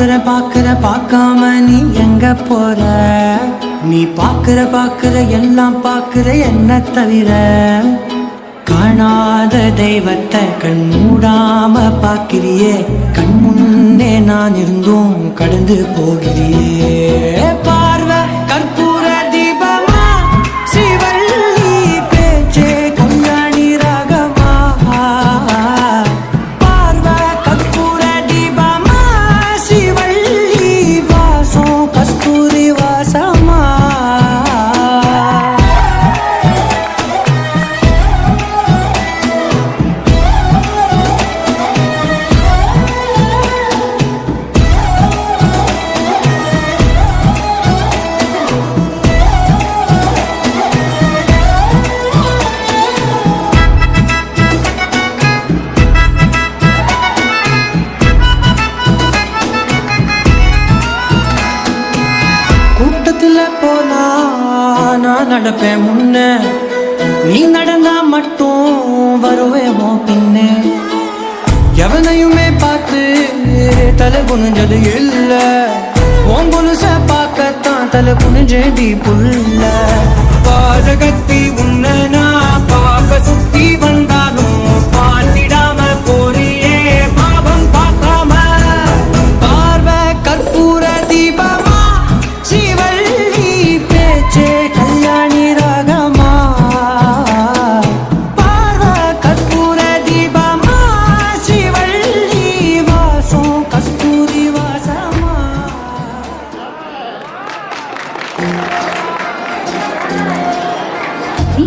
பாக்குற பார்க்காம நீ எங்க போற? நீ பாக்குற எல்லாம் பாக்குற என்ன தவிர. காணாத தெய்வத்தை கண் மூடாம பாக்கிறியே, கண் முன்னே நான் இருந்தும் கடந்து போகிறியே. பார்வை கற்பூர தீபமா, ஸ்ரீவள்ளி பேச்சே கல்யாணி ராகமா. பார்வை கற்பூர தீபமா, ஸ்ரீவள்ளி வாசம் கஸ்தூரி வாசமா. போனா நான் நடப்பேன் முன்ன, நீ நடந்தா மட்டும் வருவேமோ பின்னே. எவனையுமே பார்த்து தலை குனிஞ்சது இல்ல, உன் கொலுச பார்க்கத்தான் தலை குனிஞ்சேடி புள்ள. பாதகத்தி உன்ன நான் பார்க்க சுத்தி வந்தாலும் பார்த்திடாம போறியே பாவம் பார்க்காம. பார்வை கற்பூர தீபமா, ஸ்ரீவள்ளி பேச்சே கல்யாணி ராகமா. பார்வை கற்பூர தீபமா, ஸ்ரீவள்ளி வாசம் கஸ்தூரி வாசமா. நீ